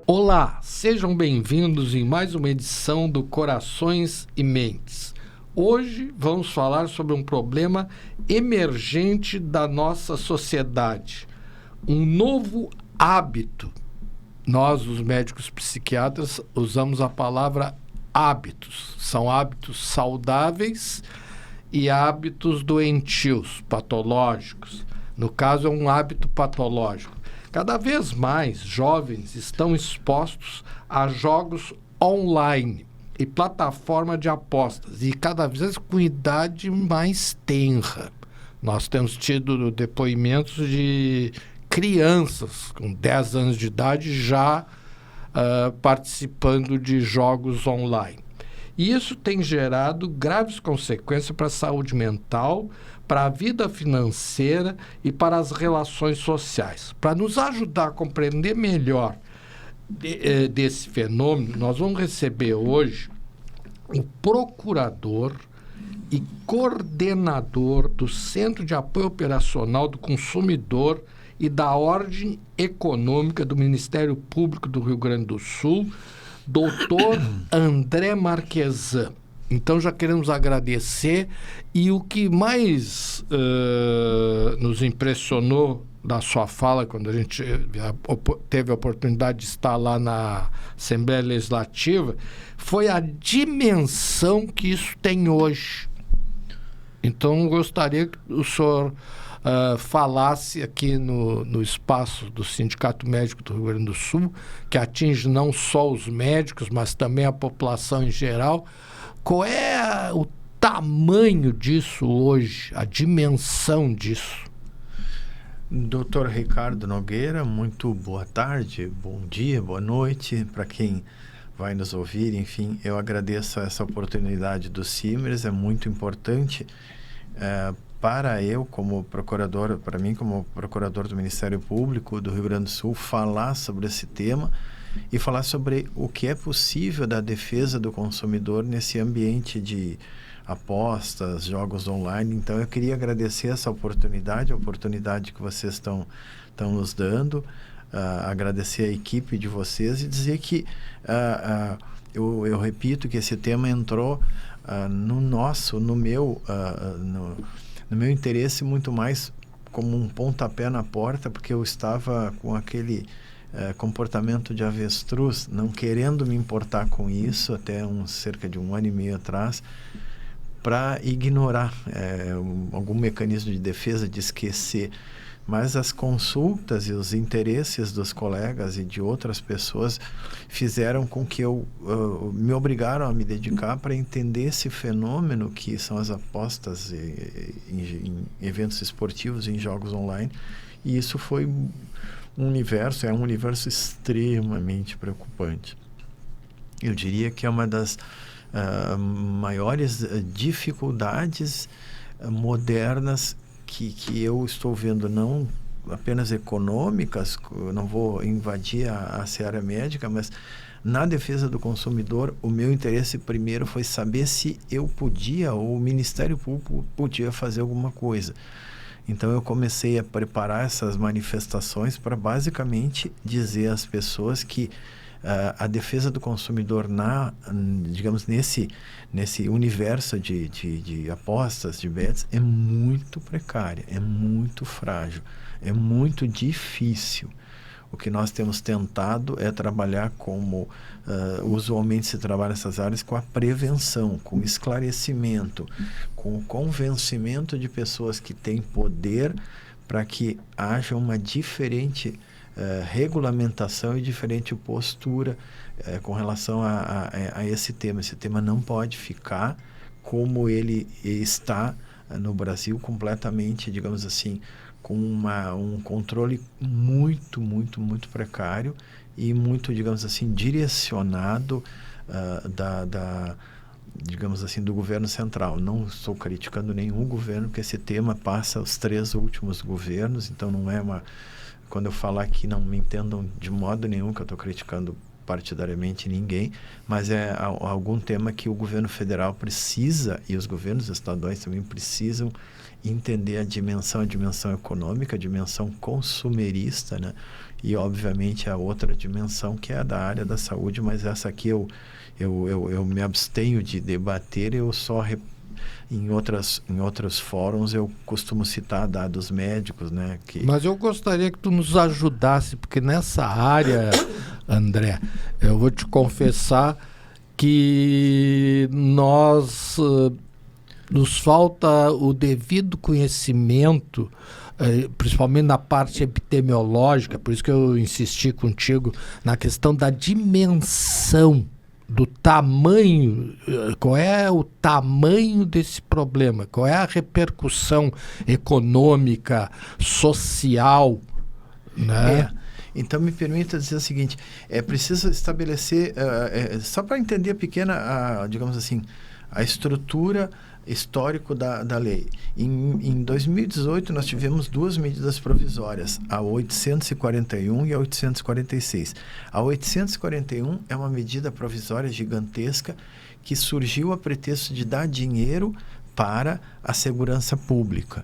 Olá, sejam bem-vindos em mais uma edição do Corações e Mentes. Hoje vamos falar sobre um problema emergente da nossa sociedade, um novo hábito. Nós, os médicos psiquiatras, usamos a palavra hábitos. São hábitos saudáveis e hábitos doentios, patológicos. No caso, é um hábito patológico. Cada vez mais jovens estão expostos a jogos online e plataforma de apostas, e cada vez com idade mais tenra. Nós temos tido depoimentos de crianças com 10 anos de idade já participando de jogos online. E isso tem gerado graves consequências para a saúde mental, para a vida financeira e para as relações sociais. Para nos ajudar a compreender melhor desse fenômeno, nós vamos receber hoje o procurador e coordenador do Centro de Apoio Operacional do Consumidor e da Ordem Econômica do Ministério Público do Rio Grande do Sul, doutor André Marquesan. Então, já queremos agradecer. E o que mais nos impressionou da sua fala, quando a gente teve a oportunidade de estar lá na Assembleia Legislativa, foi a dimensão que isso tem hoje. Então, gostaria que o senhor falasse aqui no espaço do Sindicato Médico do Rio Grande do Sul, que atinge não só os médicos, mas também a população em geral. Qual é o tamanho disso hoje, a dimensão disso? Dr. Ricardo Nogueira, muito boa tarde, bom dia, boa noite para quem vai nos ouvir. Enfim, eu agradeço essa oportunidade do CIMERS, é muito importante para eu, como procurador, para mim como procurador do Ministério Público do Rio Grande do Sul, falar sobre esse tema e falar sobre o que é possível da defesa do consumidor nesse ambiente de apostas, jogos online. Então, eu queria agradecer essa oportunidade, a oportunidade que vocês estão nos dando, agradecer a equipe de vocês e dizer que eu repito que esse tema entrou no meu interesse muito mais como um pontapé na porta, porque eu estava com aquele comportamento de avestruz, não querendo me importar com isso até cerca de 1 ano e meio atrás, para ignorar algum mecanismo de defesa, de esquecer. Mas as consultas e os interesses dos colegas e de outras pessoas fizeram com que me obrigaram a me dedicar para entender esse fenômeno que são as apostas em eventos esportivos, em jogos online. E isso foi um universo extremamente preocupante. Eu diria que é uma das maiores dificuldades modernas que eu estou vendo, não apenas econômicas, eu não vou invadir a seara médica, mas na defesa do consumidor, o meu interesse primeiro foi saber se eu podia, ou o Ministério Público podia fazer alguma coisa. Então, eu comecei a preparar essas manifestações para basicamente dizer às pessoas que a defesa do consumidor digamos, nesse universo de apostas, de bets, é muito precária, é muito frágil, é muito difícil. O que nós temos tentado é trabalhar como usualmente se trabalha nessas áreas, com a prevenção, com esclarecimento, com o convencimento de pessoas que têm poder para que haja uma diferente regulamentação e diferente postura com relação a esse tema. Esse tema não pode ficar como ele está no Brasil, completamente, digamos assim, com um controle muito, muito, muito precário e muito, digamos assim, direcionado digamos assim, do governo central. Não estou criticando nenhum governo, porque esse tema passa os 3 últimos governos, então não é quando eu falar aqui, não me entendam de modo nenhum que eu estou criticando partidariamente ninguém, mas é algum tema que o governo federal precisa, e os governos estaduais também precisam entender a dimensão econômica, a dimensão consumerista, né? E, obviamente, a outra dimensão que é a da área da saúde, mas essa aqui eu me abstenho de debater, eu só em outros fóruns eu costumo citar dados médicos, né? Mas eu gostaria que tu nos ajudasse, porque nessa área, André, eu vou te confessar que nos falta o devido conhecimento, principalmente na parte epidemiológica, por isso que eu insisti contigo na questão da dimensão do tamanho, qual é o tamanho desse problema, qual é a repercussão econômica, social, né? Então, me permita dizer o seguinte, é preciso estabelecer, só para entender digamos assim, a estrutura histórico da lei. Em 2018, nós tivemos duas medidas provisórias, a 841 e a 846. A 841 é uma medida provisória gigantesca que surgiu a pretexto de dar dinheiro para a segurança pública.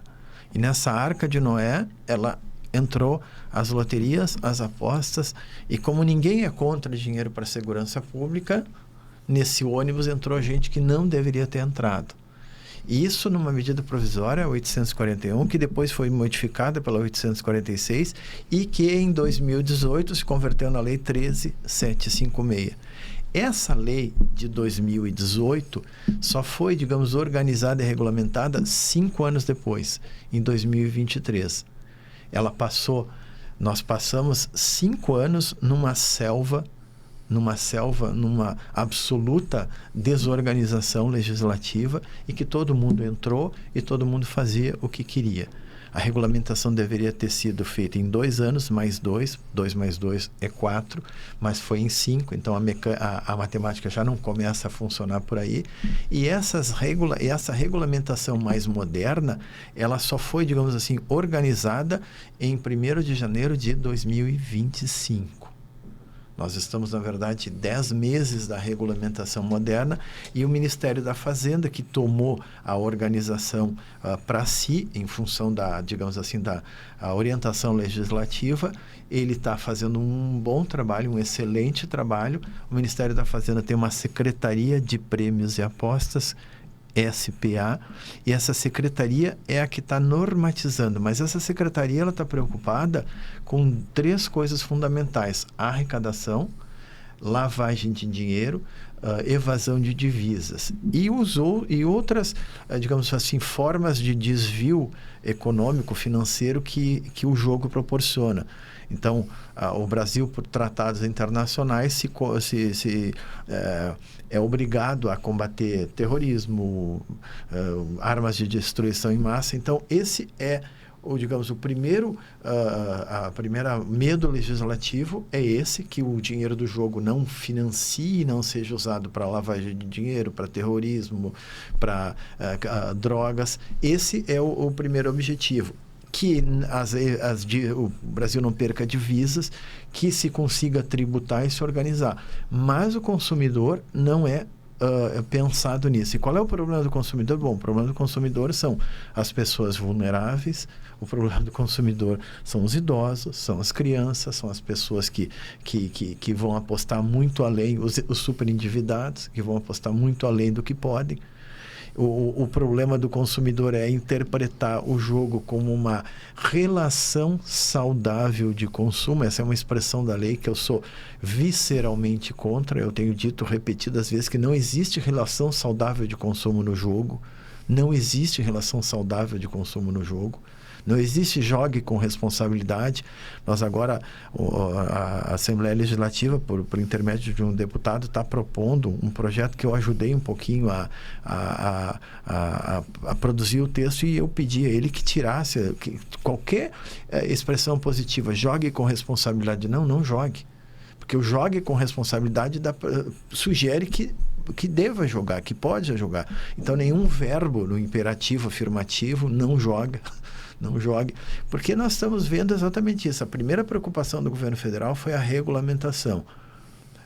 E nessa arca de Noé, ela entrou as loterias, as apostas, e como ninguém é contra dinheiro para a segurança pública, nesse ônibus entrou gente que não deveria ter entrado. Isso numa medida provisória, 841, que depois foi modificada pela 846 e que em 2018 se converteu na Lei 13.756. Essa lei de 2018 só foi, digamos, organizada e regulamentada 5 anos depois, em 2023. Nós passamos 5 anos numa absoluta desorganização legislativa e que todo mundo entrou e todo mundo fazia o que queria. A regulamentação deveria ter sido feita em 2 anos, mais 2 mais 2 é 4, mas foi em 5, então a matemática já não começa a funcionar por aí. E essa regulamentação mais moderna, ela só foi, digamos assim, organizada em 1º de janeiro de 2025. Nós estamos, na verdade, 10 meses da regulamentação moderna e o Ministério da Fazenda, que tomou a organização para si, em função digamos assim, da orientação legislativa, ele está fazendo um bom trabalho, um excelente trabalho. O Ministério da Fazenda tem uma Secretaria de Prêmios e Apostas, SPA, e essa secretaria é a que está normatizando, mas essa secretaria está preocupada com 3 coisas fundamentais: arrecadação, lavagem de dinheiro, evasão de divisas e outras, digamos assim, formas de desvio econômico, financeiro que o jogo proporciona. Então, o Brasil, por tratados internacionais, é obrigado a combater terrorismo, armas de destruição em massa. Então, esse é o primeiro medo legislativo é esse, que o dinheiro do jogo não financie, não seja usado para lavagem de dinheiro, para terrorismo, para drogas. Esse é o primeiro objetivo. Que o Brasil não perca divisas, que se consiga tributar e se organizar. Mas o consumidor não é pensado nisso. E qual é o problema do consumidor? Bom, o problema do consumidor são as pessoas vulneráveis, o problema do consumidor são os idosos, são as crianças, são as pessoas que vão apostar muito além, os superendividados, que vão apostar muito além do que podem. O problema do consumidor é interpretar o jogo como uma relação saudável de consumo. Essa é uma expressão da lei que eu sou visceralmente contra. Eu tenho dito repetidas vezes que não existe relação saudável de consumo no jogo. Não existe relação saudável de consumo no jogo. Não existe jogue com responsabilidade. Nós agora, a Assembleia Legislativa, por intermédio de um deputado, está propondo um projeto que eu ajudei um pouquinho a produzir o texto, e eu pedi a ele que tirasse qualquer expressão positiva. Jogue com responsabilidade. Não jogue. Porque o jogue com responsabilidade sugere que deva jogar, que pode jogar. Então, nenhum verbo no imperativo afirmativo, não joga. Não jogue, porque nós estamos vendo exatamente isso. A primeira preocupação do governo federal foi a regulamentação.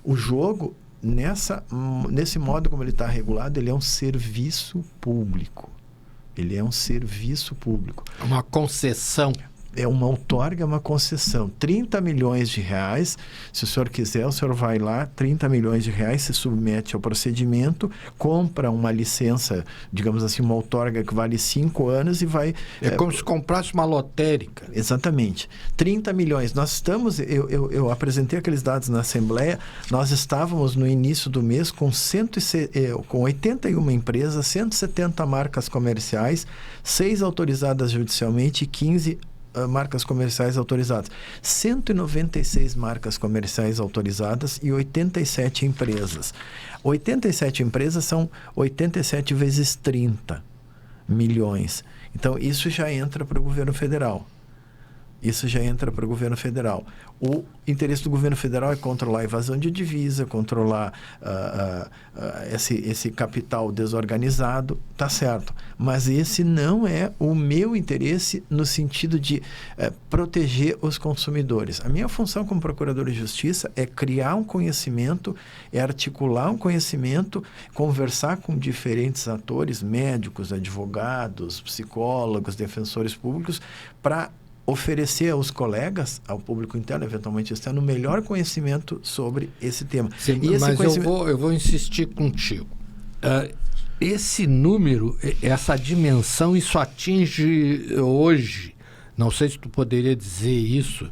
O jogo, nesse modo como ele está regulado, ele é um serviço público. Ele é um serviço público. Uma concessão. É uma outorga, uma concessão. 30 milhões de reais, se o senhor quiser, o senhor vai lá, 30 milhões de reais, se submete ao procedimento, compra uma licença, digamos assim, uma outorga que vale 5 anos e vai... É como se comprasse uma lotérica. Exatamente. 30 milhões. Nós estamos... Eu apresentei aqueles dados na Assembleia, nós estávamos no início do mês com 81 empresas, 170 marcas comerciais, 6 autorizadas judicialmente e 15 marcas comerciais autorizadas. 196 marcas comerciais autorizadas e 87 empresas. 87 empresas são 87 vezes 30 milhões. Então, isso já entra para o governo federal. O interesse do governo federal é controlar a evasão de divisa, controlar esse capital desorganizado, tá certo. Mas esse não é o meu interesse no sentido de proteger os consumidores. A minha função como procurador de justiça é criar um conhecimento, é articular um conhecimento, conversar com diferentes atores, médicos, advogados, psicólogos, defensores públicos, para oferecer aos colegas, ao público interno, eventualmente externo, o melhor conhecimento sobre esse tema. Sim, e esse mas conhecimento... eu vou insistir contigo. Esse número, essa dimensão, isso atinge hoje, não sei se tu poderia dizer isso,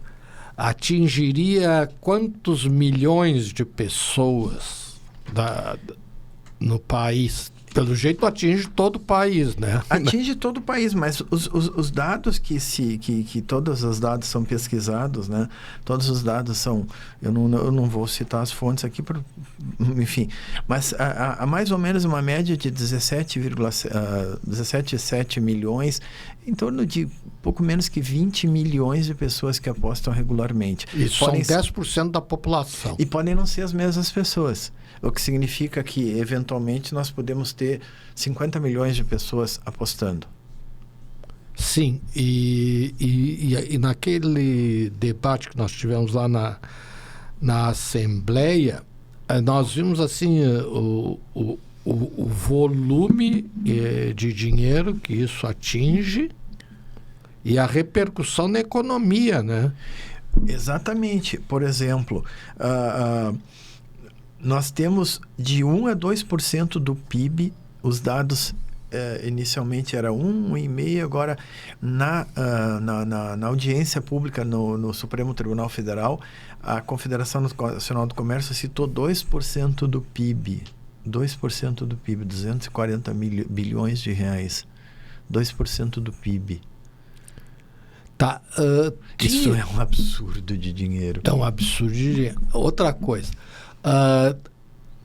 atingiria quantos milhões de pessoas no país? Pelo jeito atinge todo o país, né? Atinge todo o país, mas os dados que todos os dados são pesquisados, né? Todos os dados são... Eu não vou citar as fontes aqui, enfim. Mas há mais ou menos uma média de 17,7 milhões, em torno de pouco menos que 20 milhões de pessoas que apostam regularmente. Isso são 10% da população. E podem não ser as mesmas pessoas. O que significa que, eventualmente, nós podemos ter 50 milhões de pessoas apostando. Sim, e naquele debate que nós tivemos lá na Assembleia, nós vimos assim o volume de dinheiro que isso atinge e a repercussão na economia, né? Exatamente. Por exemplo, nós temos de 1 a 2% do PIB, os dados inicialmente era 1,5%, agora na audiência pública no Supremo Tribunal Federal, a Confederação Nacional do Comércio citou 2% do PIB. 2% do PIB, 240 bilhões de reais. 2% do PIB. Tá, isso é um absurdo de dinheiro. É um absurdo de dinheiro. Outra coisa...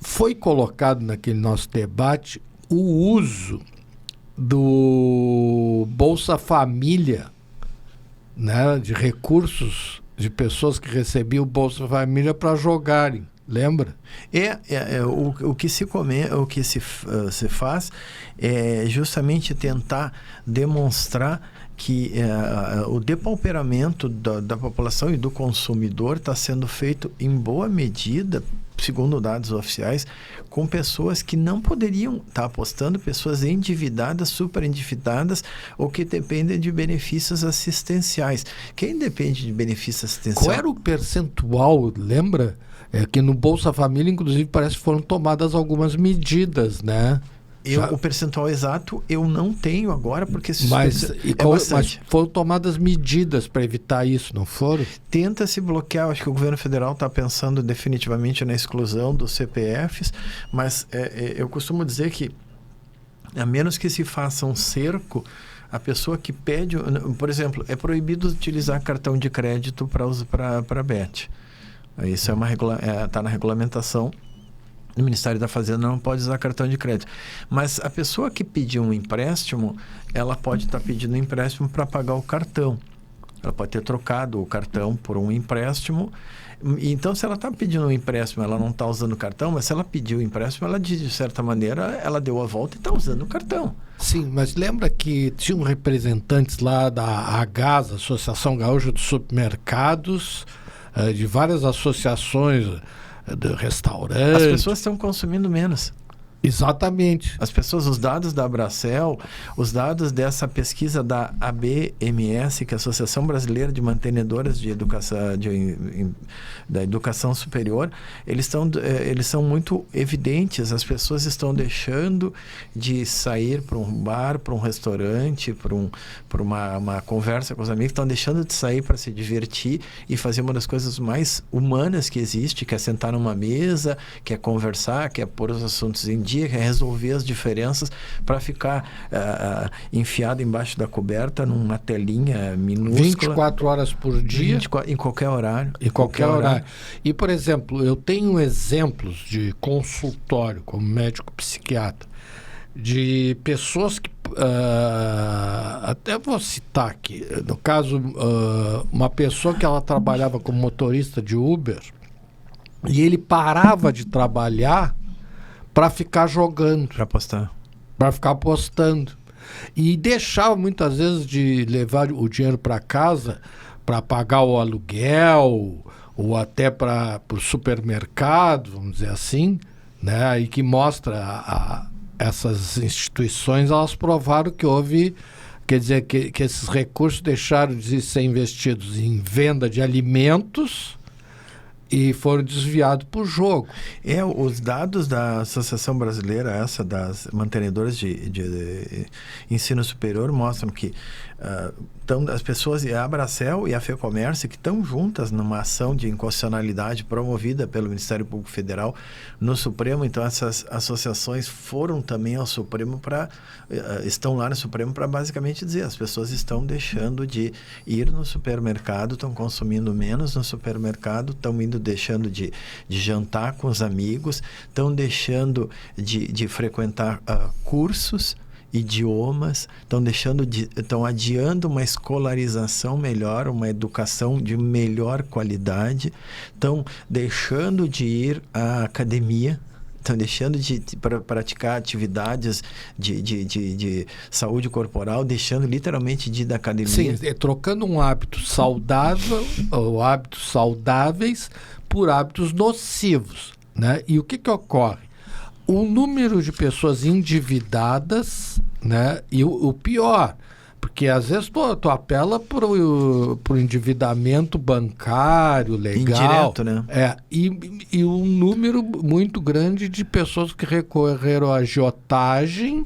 foi colocado naquele nosso debate o uso do Bolsa Família, né, de recursos de pessoas que recebiam o Bolsa Família para jogarem, lembra? O que se faz é justamente tentar demonstrar que o depauperamento da população e do consumidor está sendo feito em boa medida, segundo dados oficiais, com pessoas que não poderiam estar apostando, pessoas endividadas, super endividadas, ou que dependem de benefícios assistenciais. Quem depende de benefício assistencial... Qual era o percentual, lembra? Que no Bolsa Família, inclusive, parece que foram tomadas algumas medidas, né? O percentual exato eu não tenho agora, porque... Mas foram tomadas medidas para evitar isso, não foram? Tenta-se bloquear, acho que o governo federal está pensando definitivamente na exclusão dos CPFs, mas eu costumo dizer que, a menos que se faça um cerco, a pessoa que pede... Por exemplo, é proibido utilizar cartão de crédito para BET. Isso está na regulamentação. O Ministério da Fazenda não pode usar cartão de crédito. Mas a pessoa que pediu um empréstimo, ela pode estar pedindo um empréstimo para pagar o cartão. Ela pode ter trocado o cartão por um empréstimo. Então, se ela está pedindo um empréstimo, ela não está usando o cartão, mas se ela pediu o empréstimo, ela, de certa maneira, ela deu a volta e está usando o cartão. Sim, mas lembra que tinham representantes lá da AGAS, Associação Gaúcha dos Supermercados, de várias associações... de restaurantes. As pessoas estão consumindo menos. Exatamente. As pessoas, os dados da Abracel, os dados dessa pesquisa da ABMS, que é a Associação Brasileira de Mantenedoras de Educação, da Educação Superior, eles são muito evidentes. As pessoas estão deixando de sair para um bar, para um restaurante, para uma conversa com os amigos, estão deixando de sair para se divertir e fazer uma das coisas mais humanas que existe, que é sentar numa mesa, que é conversar, que é pôr os assuntos em dia, que é resolver as diferenças, para ficar enfiado embaixo da coberta numa telinha minúscula. 24 horas por dia. Em qualquer horário. Em qualquer horário. E, por exemplo, eu tenho exemplos de consultório, como médico psiquiatra, de pessoas que, até vou citar aqui, no caso, uma pessoa que ela trabalhava como motorista de Uber, e ele parava de trabalhar para ficar jogando. Para apostar. Para ficar apostando. E deixava muitas vezes de levar o dinheiro para casa para pagar o aluguel ou até para o supermercado, vamos dizer assim, né? E que mostra essas instituições, elas provaram que houve, quer dizer, que esses recursos deixaram de ser investidos em venda de alimentos e foram desviados para o jogo. Os dados da Associação Brasileira, das mantenedoras de ensino superior, mostram que as pessoas, a Abracel e a FEComércio, que estão juntas numa ação de inconstitucionalidade promovida pelo Ministério Público Federal no Supremo. Então, essas associações foram também ao Supremo estão lá no Supremo para basicamente dizer: as pessoas estão deixando de ir no supermercado, estão consumindo menos no supermercado, estão deixando de jantar com os amigos, estão deixando de frequentar cursos, idiomas, estão adiando uma escolarização melhor, uma educação de melhor qualidade, estão deixando de ir à academia, estão deixando de praticar atividades de saúde corporal, deixando literalmente de ir da academia. Sim, trocando um hábito saudável, ou hábitos saudáveis, por hábitos nocivos, né? E o que ocorre? O número de pessoas endividadas, né? E o pior, porque às vezes tu apela pro endividamento bancário, legal. Indireto, né? E um número muito grande de pessoas que recorreram à agiotagem,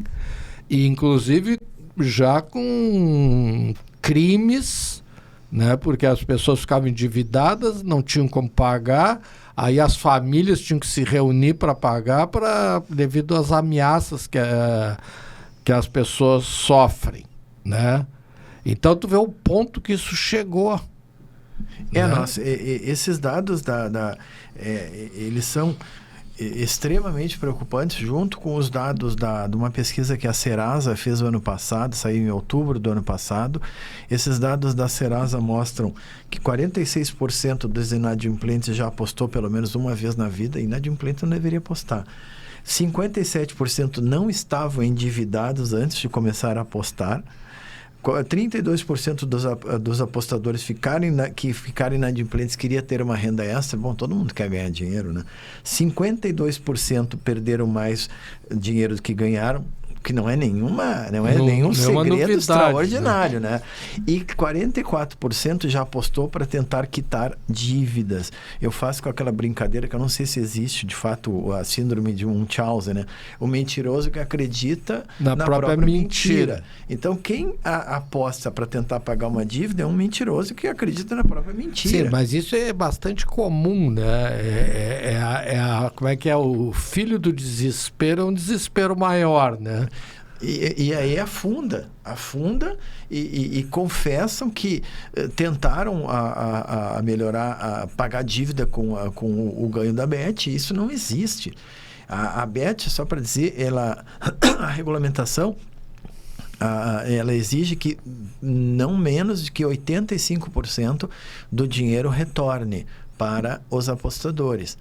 e inclusive já com crimes, né? Porque as pessoas ficavam endividadas, não tinham como pagar. Aí as famílias tinham que se reunir para pagar devido às ameaças que as pessoas sofrem, né? Então tu vê o ponto que isso chegou. Esses dados eles são extremamente preocupantes, junto com os dados de uma pesquisa que a Serasa fez o ano passado, saiu em outubro do ano passado. Esses dados da Serasa mostram que 46% dos inadimplentes já apostou pelo menos uma vez na vida. Inadimplente não deveria apostar. 57% não estavam endividados antes de começar a apostar. 32% dos apostadores que ficaram inadimplentes queria ter uma renda extra. Bom, todo mundo quer ganhar dinheiro, né? 52% perderam mais dinheiro do que ganharam, que não é nenhum segredo novidade, extraordinário, né? E 44% já apostou para tentar quitar dívidas. Eu faço com aquela brincadeira que eu não sei se existe, de fato, a síndrome de Munchausen, né? O mentiroso que acredita na própria mentira. Então, quem aposta para tentar pagar uma dívida é um mentiroso que acredita na própria mentira. Sim, mas isso é bastante comum, né? Como é que é? O filho do desespero é um desespero maior, né? E aí afunda e confessam que tentaram a melhorar, a pagar a dívida com o ganho da BET. Isso não existe. A BET, só para dizer, a regulamentação, ela exige que não menos de que 85% do dinheiro retorne para os apostadores.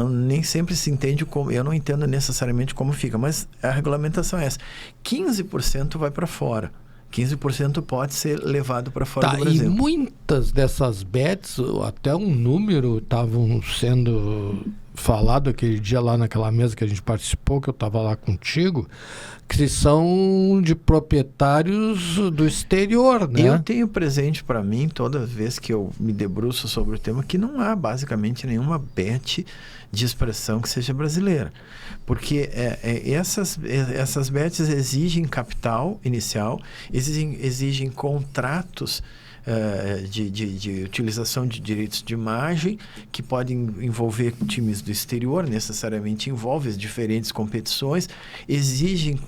Nem sempre se entende como, eu não entendo necessariamente como fica, mas a regulamentação é essa. 15% vai para fora. 15% pode ser levado para fora do Brasil. E muitas dessas bets, até um número, estavam sendo falado aquele dia lá naquela mesa que a gente participou, que eu estava lá contigo, que são de proprietários do exterior, né? Eu tenho presente para mim, toda vez que eu me debruço sobre o tema, que não há basicamente nenhuma bet de expressão que seja brasileira. Porque essas bets exigem capital inicial, exigem contratos de utilização de direitos de imagem, que podem envolver times do exterior, necessariamente envolve as diferentes competições, exigem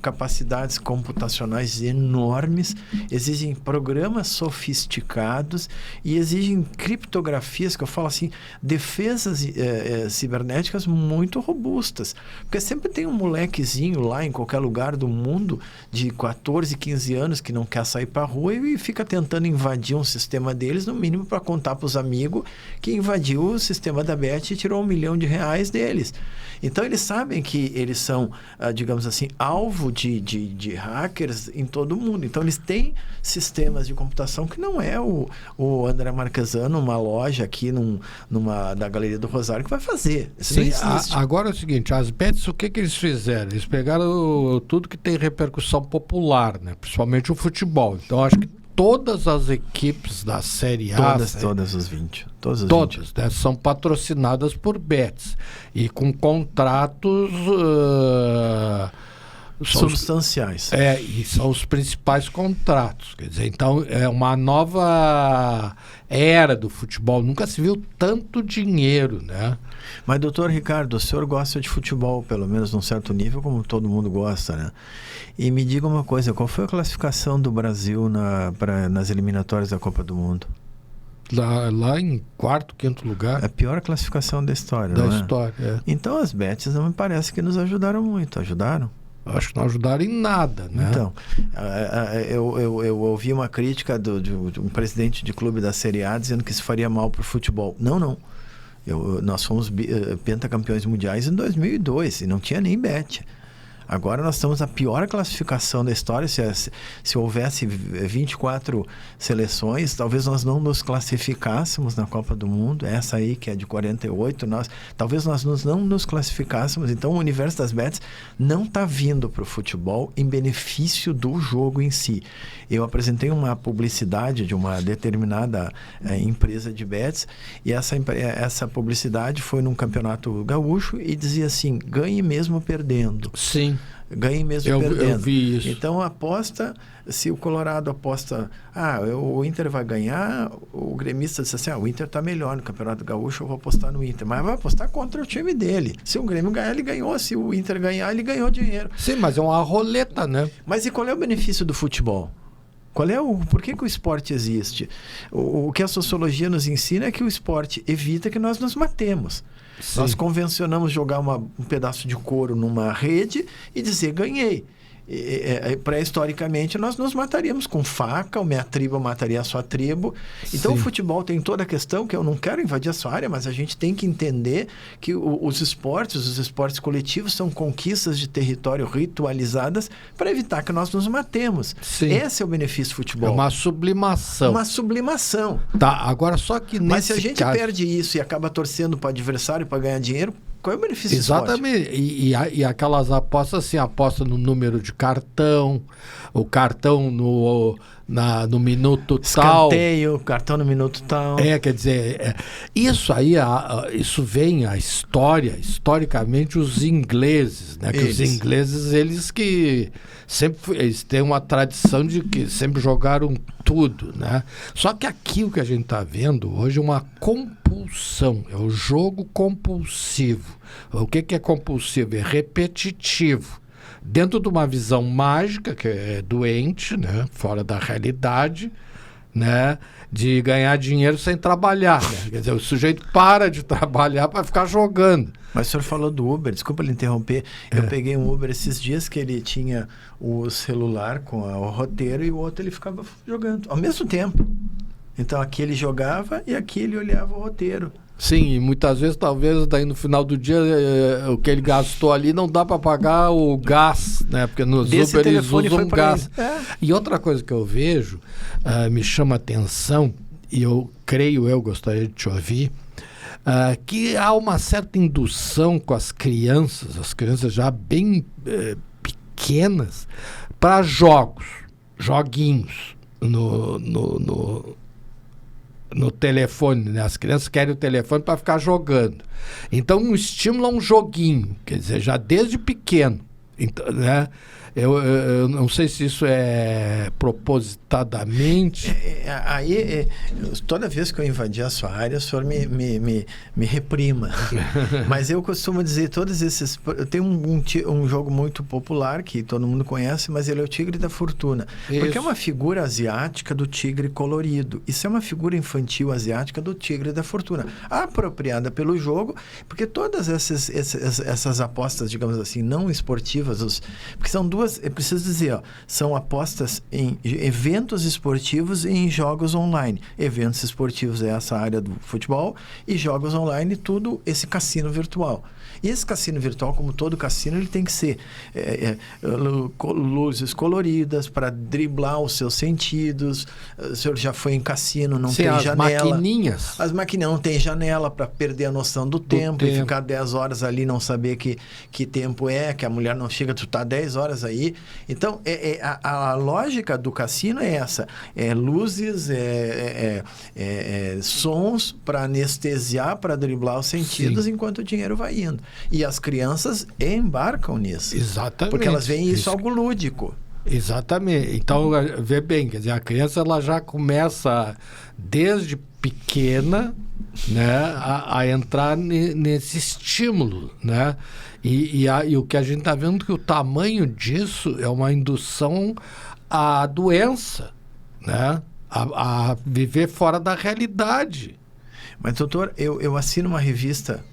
capacidades computacionais enormes, exigem programas sofisticados e exigem criptografias, que eu falo assim, defesas cibernéticas muito robustas. Porque sempre tem um molequezinho lá em qualquer lugar do mundo de 14, 15 anos que não quer sair para a rua e fica tentando invadir um sistema deles, no mínimo para contar para os amigos que invadiu o sistema da Bet e tirou R$1 milhão deles. Então eles sabem que eles são, digamos assim, alvo de hackers em todo o mundo. Então eles têm sistemas de computação que não é o André Marquesano, uma loja aqui da Galeria do Rosário, que vai fazer. Isso sim, não existe. Agora é o seguinte, as bets, o que eles fizeram? Eles pegaram tudo que tem repercussão popular, né? Principalmente o futebol. Então acho que todas as equipes da Série A... Todas os 20. Todas, né, são patrocinadas por bets. E com contratos... substanciais. E são os principais contratos. Quer dizer, então é uma nova era do futebol. Nunca se viu tanto dinheiro, né? Mas, doutor Ricardo, o senhor gosta de futebol, pelo menos num certo nível, como todo mundo gosta, né? E me diga uma coisa, qual foi a classificação do Brasil nas eliminatórias da Copa do Mundo? Lá em quarto, quinto lugar. A pior classificação da história, da não é? história, é. Então as bets não me parece que nos ajudaram muito. Ajudaram? Acho que não ajudaram em nada, né? Então, eu ouvi uma crítica de um presidente de clube da Série A dizendo que isso faria mal para o futebol. Não. Nós fomos pentacampeões mundiais em 2002 e não tinha nem bet. Agora nós estamos na pior classificação da história. Se houvesse 24 seleções, talvez nós não nos classificássemos na Copa do Mundo. Essa aí, que é de 48, talvez nós não nos classificássemos. Então, o universo das bets não está vindo para o futebol em benefício do jogo em si. Eu apresentei uma publicidade de uma determinada empresa de bets e essa publicidade foi num campeonato gaúcho e dizia assim, ganhe mesmo perdendo. Sim. Ganhe mesmo perdendo. Eu vi isso. Então aposta, se o Colorado aposta, o Inter vai ganhar, o gremista diz assim, o Inter está melhor no Campeonato Gaúcho, eu vou apostar no Inter. Mas vai apostar contra o time dele. Se o Grêmio ganhar, ele ganhou. Se o Inter ganhar, ele ganhou dinheiro. Sim, mas é uma roleta, né? Mas e qual é o benefício do futebol? Por que o esporte existe? O que a sociologia nos ensina é que o esporte evita que nós nos matemos. Sim. Nós convencionamos jogar um pedaço de couro numa rede e dizer ganhei. Pré-historicamente nós nos mataríamos com faca, a minha tribo mataria a sua tribo. Então Sim. O futebol tem toda a questão que eu não quero invadir a sua área, mas a gente tem que entender que os esportes coletivos são conquistas de território ritualizadas para evitar que nós nos matemos. Sim. Esse é o benefício do futebol. É uma sublimação. Uma sublimação. Tá, agora só que Mas se a gente perde isso e acaba torcendo para o adversário para ganhar dinheiro, qual é o benefício do esporte? Exatamente. E aquelas apostas, assim, aposta no número de cartão, o cartão no minuto tal. Escanteio, cartão no minuto tal. Quer dizer, isso aí, isso vem historicamente, os ingleses, né? Que os ingleses, eles têm uma tradição de que sempre jogaram tudo, né? Só que aqui o que a gente está vendo hoje é uma compulsão, é o jogo compulsivo. O que é compulsivo? É repetitivo. Dentro de uma visão mágica, que é doente, né? Fora da realidade, né? De ganhar dinheiro sem trabalhar. Né? Quer dizer, o sujeito para de trabalhar para ficar jogando. Mas o senhor falou do Uber, desculpa lhe interromper. Eu peguei um Uber esses dias que ele tinha o celular com o roteiro e o outro ele ficava jogando ao mesmo tempo. Então aqui ele jogava e aqui ele olhava o roteiro. Sim, e muitas vezes, talvez, daí no final do dia, o que ele gastou ali não dá para pagar o gás, né? Porque nos Uber eles usam gás. E outra coisa que eu vejo, me chama a atenção, e eu gostaria de te ouvir, que há uma certa indução com as crianças já bem pequenas, para joguinhos no telefone, né? As crianças querem o telefone para ficar jogando. Então, um estímulo é um joguinho, quer dizer, já desde pequeno. Então, né? Eu não sei se isso é propositadamente. Toda vez que eu invadir a sua área, o senhor me reprima. Mas eu costumo dizer, todos esses... Eu tenho um jogo muito popular, que todo mundo conhece, mas ele é o Tigre da Fortuna. Isso. Porque é uma figura asiática do tigre colorido. Isso é uma figura infantil asiática do Tigre da Fortuna. Apropriada pelo jogo, porque todas essas apostas, digamos assim, não esportivas, porque são duas, eu preciso dizer, são apostas em eventos esportivos e em jogos online. Eventos esportivos é essa área do futebol e jogos online, tudo esse cassino virtual. E esse cassino virtual, como todo cassino, ele tem que ser luzes coloridas para driblar os seus sentidos. O senhor já foi em cassino, não tem janela. As maquininhas não tem janela para perder a noção do tempo e ficar 10 horas ali, não saber que tempo é, que a mulher não chega, tu tá 10 horas aí. Então, a lógica do cassino é essa. Luzes, sons para anestesiar, para driblar os sentidos. Sim. Enquanto o dinheiro vai indo. E as crianças embarcam nisso. Exatamente. Porque elas veem isso algo lúdico. Exatamente. Então, vê bem, quer dizer, a criança ela já começa desde pequena, né, a entrar nesse estímulo, né? E o que a gente está vendo que o tamanho disso é uma indução à doença, né? A viver fora da realidade. Mas, doutor, eu assino uma revista...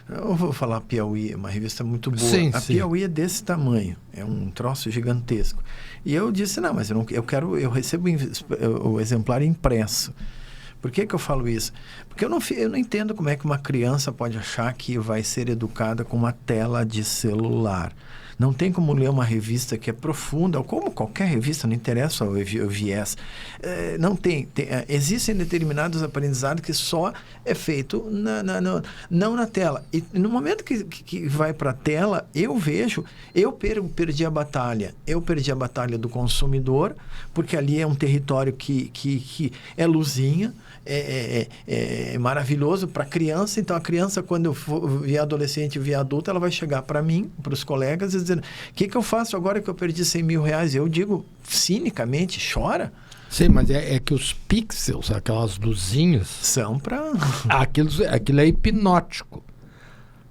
Eu vou falar Piauí, uma revista muito boa. Sim, Piauí é desse tamanho, é um troço gigantesco. E eu disse, não, mas eu recebo o exemplar impresso. Por que eu falo isso? Porque eu não entendo como é que uma criança pode achar que vai ser educada com uma tela de celular. Não tem como ler uma revista que é profunda, ou como qualquer revista, não interessa o viés. Não tem. Existem determinados aprendizados que só é feito não na tela. E no momento que vai para a tela, eu vejo, perdi a batalha. Eu perdi a batalha do consumidor, porque ali é um território que é luzinha, é maravilhoso para a criança. Então, a criança, quando vier adolescente e vier adulta, ela vai chegar para mim, para os colegas, e dizer, o que eu faço agora que eu perdi 100 mil reais? Eu digo, cinicamente, chora. Sim, mas é que os pixels, aquelas luzinhas... São para... Aquilo é hipnótico,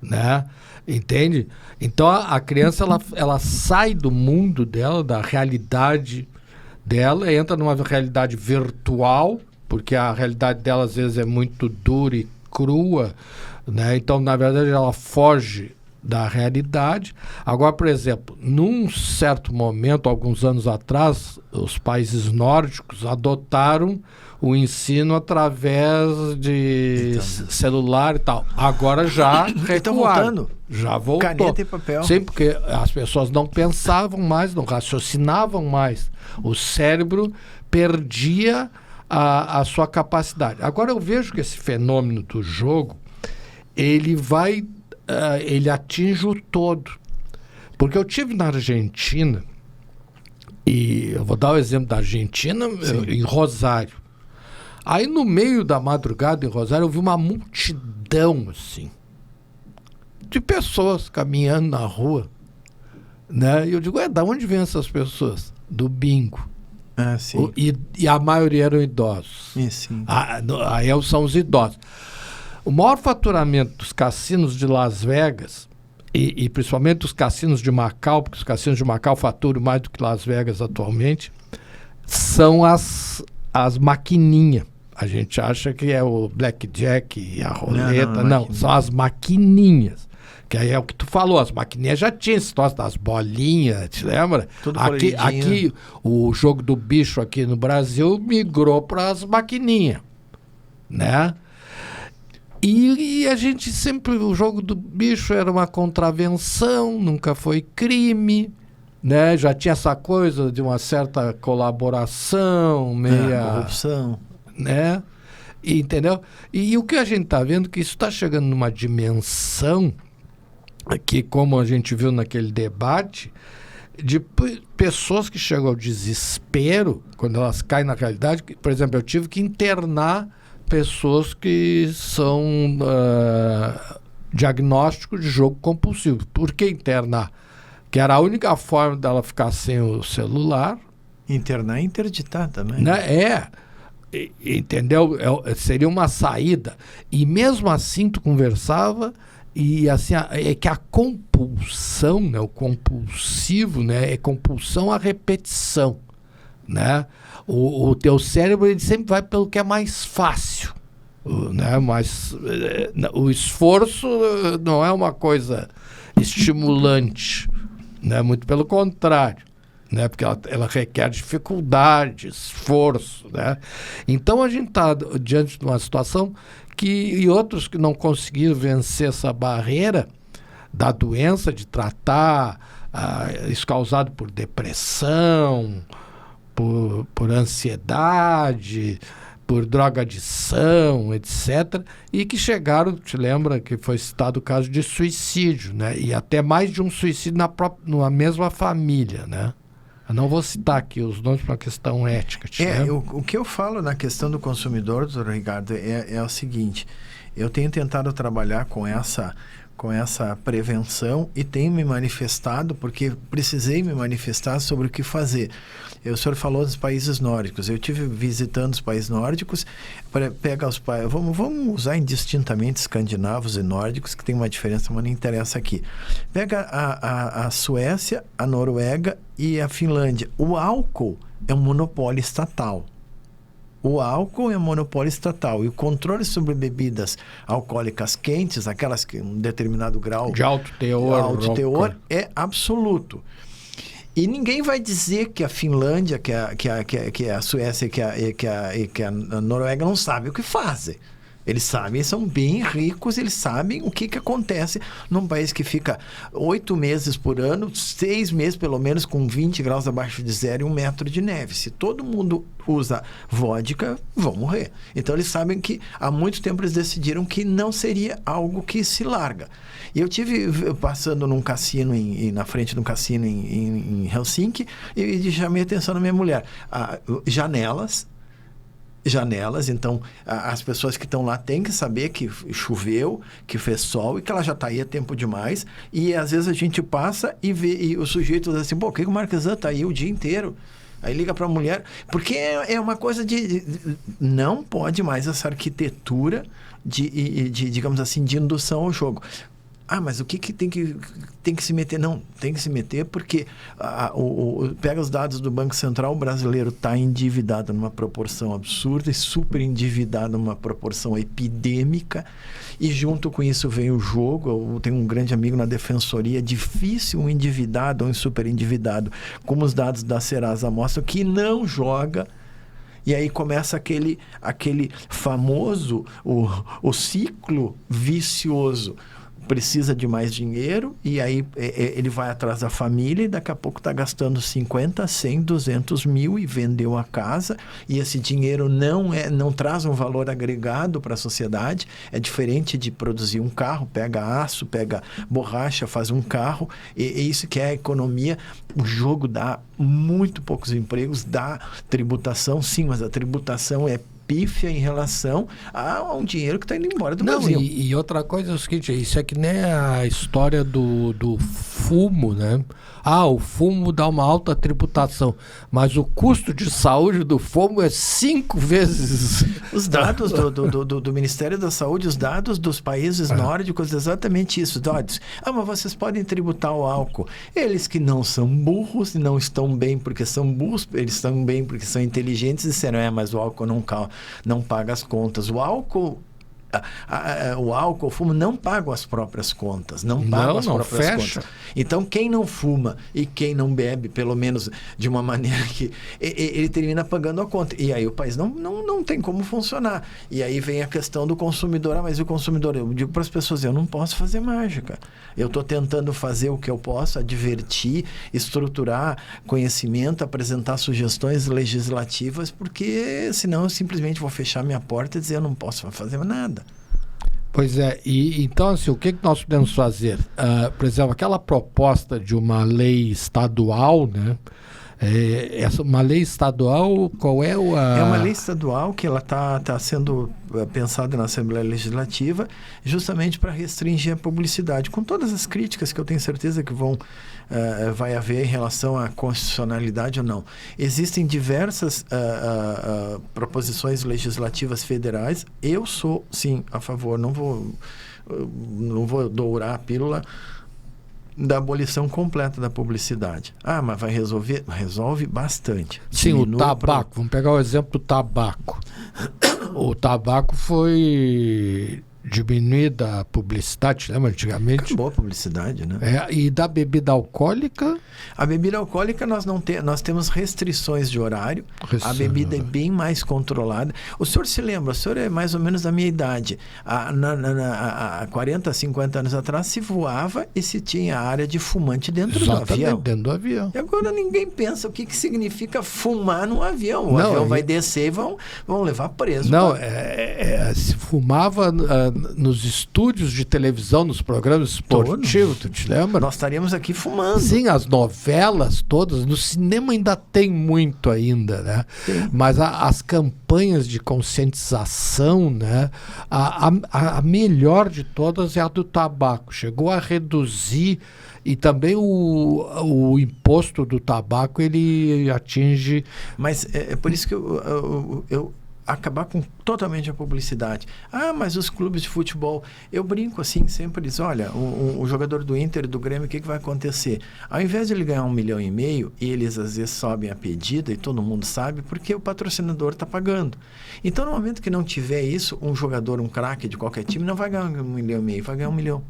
né? Entende? Então, a criança, ela sai do mundo dela, da realidade dela, entra numa realidade virtual, porque a realidade dela, às vezes, é muito dura e crua, né? Então, na verdade, ela foge da realidade. Agora, por exemplo, num certo momento, alguns anos atrás, os países nórdicos adotaram o ensino através de celular e tal. Agora já recuaram. Já voltou. Caneta e papel. Sim, porque as pessoas não pensavam mais, não raciocinavam mais. O cérebro perdia a sua capacidade. Agora eu vejo que esse fenômeno do jogo, ele atinge o todo. Porque eu tive na Argentina, e eu vou dar o exemplo da Argentina, em Rosário. Aí no meio da madrugada em Rosário eu vi uma multidão assim de pessoas caminhando na rua, né? E eu digo, da onde vêm essas pessoas? Do bingo. Ah, sim. E a maioria eram idosos. Sim. Aí são os idosos. O maior faturamento dos cassinos de Las Vegas, e principalmente dos cassinos de Macau, porque os cassinos de Macau faturam mais do que Las Vegas atualmente, são as maquininhas. A gente acha que é o blackjack e a roleta. Não, são as maquininhas. Que aí é o que tu falou, as maquininhas já tinham esse troço das bolinhas, te lembra? Tudo aqui, o jogo do bicho aqui no Brasil migrou para as maquininhas, né? E a gente sempre, o jogo do bicho era uma contravenção, nunca foi crime, né? Já tinha essa coisa de uma certa colaboração, meia... corrupção. Né? Entendeu? E o que a gente está vendo é que isso está chegando numa dimensão que, como a gente viu naquele debate, de pessoas que chegam ao desespero quando elas caem na realidade. Por exemplo, eu tive que internar pessoas que são diagnóstico de jogo compulsivo. Por que internar? Que era a única forma dela ficar sem o celular. Internar e interditar também. Né? Entendeu? Seria uma saída. E mesmo assim tu conversava e assim, é que a compulsão, né? O compulsivo, né? É compulsão à repetição, né? O teu cérebro ele sempre vai pelo que é mais fácil, né? Mas o esforço não é uma coisa estimulante, né? Muito pelo contrário, né? Porque ela requer dificuldade, esforço, né? Então a gente está diante de uma situação e outros que não conseguiram vencer essa barreira da doença, de tratar isso causado por depressão, por ansiedade, por drogadição, etc. E que chegaram, te lembra que foi citado o caso de suicídio, né? E até mais de um suicídio na mesma família, né? Eu não vou citar aqui os nomes por uma questão ética. O que eu falo na questão do consumidor, doutor Ricardo, é o seguinte: eu tenho tentado trabalhar com essa prevenção e tenho me manifestado, porque precisei me manifestar sobre o que fazer. O senhor falou dos países nórdicos. Eu estive visitando os países nórdicos. Pega os países, vamos usar indistintamente escandinavos e nórdicos, que tem uma diferença, mas não interessa aqui. Pega a Suécia, a Noruega e a Finlândia. O álcool é um monopólio estatal. O álcool é um monopólio estatal e o controle sobre bebidas alcoólicas quentes, aquelas que um determinado grau de alto teor é absoluto. E ninguém vai dizer que a Finlândia, que a Suécia e que a Noruega não sabem o que fazem. Eles sabem, eles são bem ricos, eles sabem o que acontece num país que fica 8 meses por ano, 6 meses pelo menos, com 20 graus abaixo de zero e 1 metro de neve. Se todo mundo usa vodka, vão morrer. Então eles sabem que há muito tempo eles decidiram que não seria algo que se larga. E eu tive passando num cassino, na frente de um cassino em Helsinki, e chamei a atenção da minha mulher. Janelas, então as pessoas que estão lá têm que saber que choveu, que fez sol e que ela já está aí há tempo demais. E às vezes a gente passa e vê, e o sujeito diz assim: por que o Marquesan está aí o dia inteiro? Aí liga para a mulher, porque é uma coisa não pode mais essa arquitetura digamos assim, de indução ao jogo. Mas o que tem que se meter? Não, tem que se meter porque pega os dados do Banco Central, o brasileiro está endividado numa proporção absurda e super endividado numa proporção epidêmica, e junto com isso vem o jogo. Eu tenho um grande amigo na defensoria, difícil um endividado ou um super endividado, como os dados da Serasa mostram, que não joga. E aí começa aquele famoso, o ciclo vicioso. Precisa de mais dinheiro e aí ele vai atrás da família e daqui a pouco está gastando 50, 100, 200 mil e vendeu a casa, e esse dinheiro não traz um valor agregado para a sociedade. É diferente de produzir um carro, pega aço, pega borracha, faz um carro, e isso que é a economia. O jogo dá muito poucos empregos, dá tributação, sim, mas a tributação é pífia em relação a um dinheiro que está indo embora do Brasil. E outra coisa é o seguinte: isso é que nem a história do fumo, né? O fumo dá uma alta tributação, mas o custo de saúde do fumo é 5 vezes. Os dados do Ministério da Saúde, os dados dos países nórdicos, exatamente isso. Mas vocês podem tributar o álcool. Eles que não são burros e não estão bem porque são burros, eles estão bem porque são inteligentes, disseram: mas o álcool não paga as contas. O álcool o álcool, o fumo não pagam as próprias contas, não pagam as próprias contas. Então, quem não fuma e quem não bebe, pelo menos de uma maneira que ele termina pagando a conta. E aí o país não tem como funcionar. E aí vem a questão do consumidor. Mas o consumidor, eu digo para as pessoas, eu não posso fazer mágica. Eu estou tentando fazer o que eu posso, advertir, estruturar conhecimento, apresentar sugestões legislativas, porque senão eu simplesmente vou fechar minha porta e dizer eu não posso fazer nada. Pois é, e então assim, o que nós podemos fazer? Por exemplo, aquela proposta de uma lei estadual, né? Uma lei estadual, qual é É uma lei estadual que ela está sendo pensada na Assembleia Legislativa justamente para restringir a publicidade, com todas as críticas que eu tenho certeza que vai haver em relação à constitucionalidade ou não. Existem diversas proposições legislativas federais. Eu sou, sim, a favor, não vou dourar a pílula da abolição completa da publicidade. Mas vai resolver? Resolve bastante. Sim, o tabaco. Vamos pegar o exemplo do tabaco. O tabaco foi diminuída a publicidade, lembra antigamente? Acabou a publicidade, né? E da bebida alcoólica? A bebida alcoólica nós temos restrições de horário. A bebida é bem mais controlada. O senhor se lembra, o senhor é mais ou menos da minha idade. Há 40, 50 anos atrás se voava e se tinha área de fumante dentro do avião. Dentro do avião. E agora ninguém pensa o que significa fumar num avião. O avião vai descer e vão levar preso. Não, se fumava nos estúdios de televisão, nos programas esportivos, tu te lembra? Nós estaríamos aqui fumando. Sim, as novelas todas, no cinema ainda tem muito ainda, né? Sim. Mas as campanhas de conscientização, né? A melhor de todas é a do tabaco. Chegou a reduzir, e também o imposto do tabaco, ele atinge... Mas é por isso que eu acabar com totalmente a publicidade. Mas os clubes de futebol, eu brinco assim, sempre diz, olha, o jogador do Inter, do Grêmio, o que vai acontecer? Ao invés de ele ganhar 1,5 milhão, eles às vezes sobem a pedida, e todo mundo sabe, porque o patrocinador está pagando. Então, no momento que não tiver isso, um jogador, um craque de qualquer time, não vai ganhar 1,5 milhão, vai ganhar 1 milhão.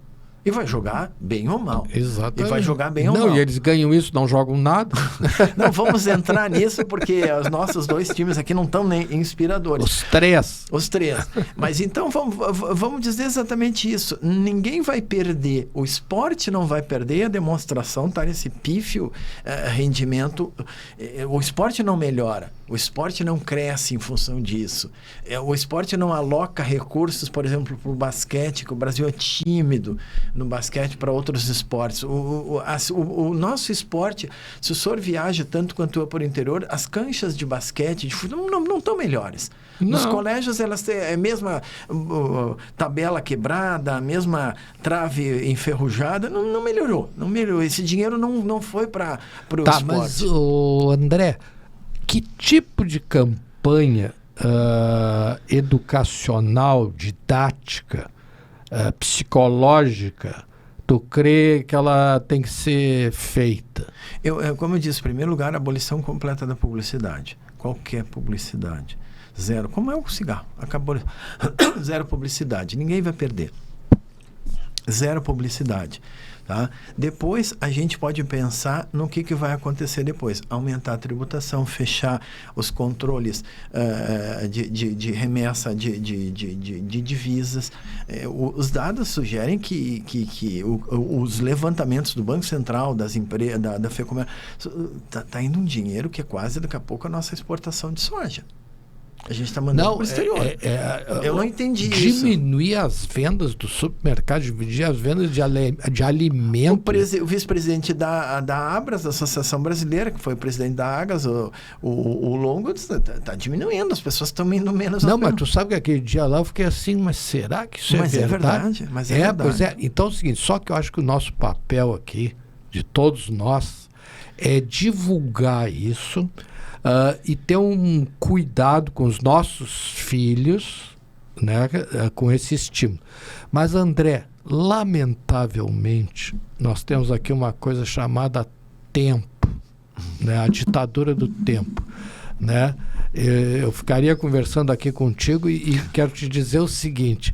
E vai jogar bem ou mal. Exatamente. E vai jogar bem ou mal. Não, e eles ganham isso, não jogam nada. Não vamos entrar nisso, porque os nossos 2 times aqui não estão nem inspiradores. Os três. Mas então vamos dizer exatamente isso. Ninguém vai perder. O esporte não vai perder. A demonstração está nesse pífio rendimento. O esporte não melhora. O esporte não cresce em função disso. O esporte não aloca recursos, por exemplo, para o basquete, que o Brasil é tímido no basquete, para outros esportes. O nosso esporte, se o senhor viaja tanto quanto eu por interior, as canchas de basquete, de futebol, não estão melhores. Não. Nos colégios, elas têm a mesma tabela quebrada, a mesma trave enferrujada. Não melhorou. Não melhorou. Esse dinheiro não foi para o esporte. Mas, André, que tipo de campanha educacional, didática, psicológica, tu crê que ela tem que ser feita? Como eu disse, em primeiro lugar, a abolição completa da publicidade. Qualquer publicidade. Zero. Como é o cigarro? Acabou. Zero publicidade. Ninguém vai perder. Zero publicidade. Tá? Depois a gente pode pensar no que vai acontecer depois. Aumentar a tributação, fechar os controles de remessa de divisas. Os dados sugerem que os levantamentos do Banco Central, das empresas, da FEComércio, está indo um dinheiro que é quase daqui a pouco a nossa exportação de soja. A gente está mandando para o exterior. Eu não entendi isso. Diminuir as vendas do supermercado, dividir as vendas de alimentos. O vice-presidente da Abras, da Associação Brasileira, que foi o presidente da Agas, o Longo, está diminuindo. As pessoas estão indo menos. Não, mas tu sabe que aquele dia lá eu fiquei assim, mas será que isso é verdade? Mas é verdade. Pois é. Então é o seguinte, só que eu acho que o nosso papel aqui, de todos nós, é divulgar isso. E ter um cuidado com os nossos filhos, né, com esse estímulo. Mas, André, lamentavelmente, nós temos aqui uma coisa chamada tempo, né, a ditadura do tempo. Né? Eu ficaria conversando aqui contigo e quero te dizer o seguinte,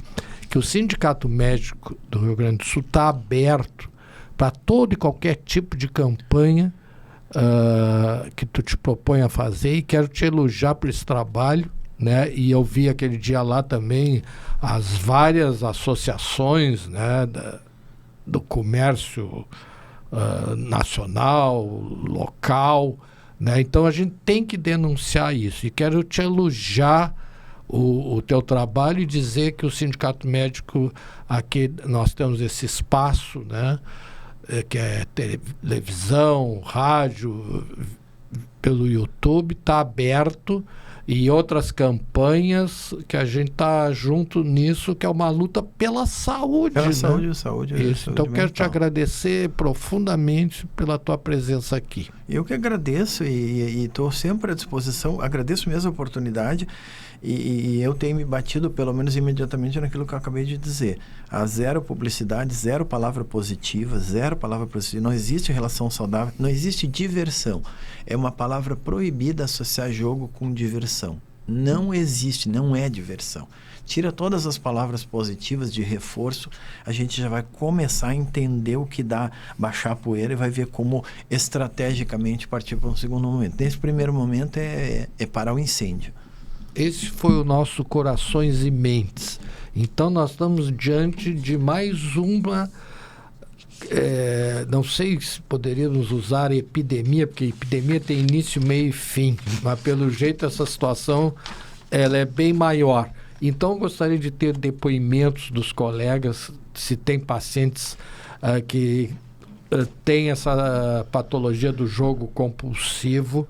que o Sindicato Médico do Rio Grande do Sul está aberto para todo e qualquer tipo de campanha que tu te propõe a fazer, e quero te elogiar por esse trabalho, né? E eu vi aquele dia lá também as várias associações, né, do comércio nacional, local, né? Então a gente tem que denunciar isso, e quero te elogiar o teu trabalho e dizer que o Sindicato Médico, aqui nós temos esse espaço, né, que é televisão, rádio, pelo YouTube, está aberto, e outras campanhas que a gente está junto nisso, que é uma luta pela saúde. Pela né? saúde. Isso. Então, quero te agradecer profundamente pela tua presença aqui. Eu que agradeço e estou sempre à disposição. Agradeço mesmo a oportunidade e eu tenho me batido, pelo menos imediatamente, naquilo que eu acabei de dizer. A zero publicidade, zero palavra positiva, não existe relação saudável, não existe diversão. É uma palavra proibida associar jogo com diversão. Não existe, não é diversão. Tira todas as palavras positivas de reforço, a gente já vai começar a entender o que dá, baixar a poeira, e vai ver como estrategicamente partir para um segundo momento. Nesse primeiro momento é parar o incêndio. Esse foi o nosso Corações e Mentes. Então nós estamos diante de mais uma, não sei se poderíamos usar epidemia, porque epidemia tem início, meio e fim, mas pelo jeito essa situação ela é bem maior. Então eu gostaria de ter depoimentos dos colegas, se tem pacientes que têm essa patologia do jogo compulsivo,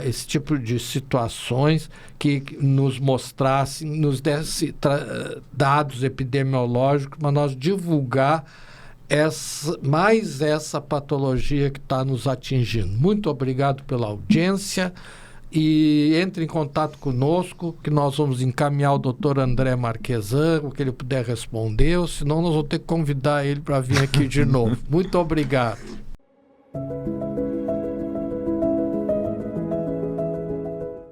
esse tipo de situações, que nos mostrassem, nos desse dados epidemiológicos para nós divulgar mais essa patologia que está nos atingindo. Muito obrigado pela audiência, e entre em contato conosco, que nós vamos encaminhar o Dr. André Marquesan, o que ele puder responder, ou senão nós vamos ter que convidar ele para vir aqui de novo. Muito obrigado.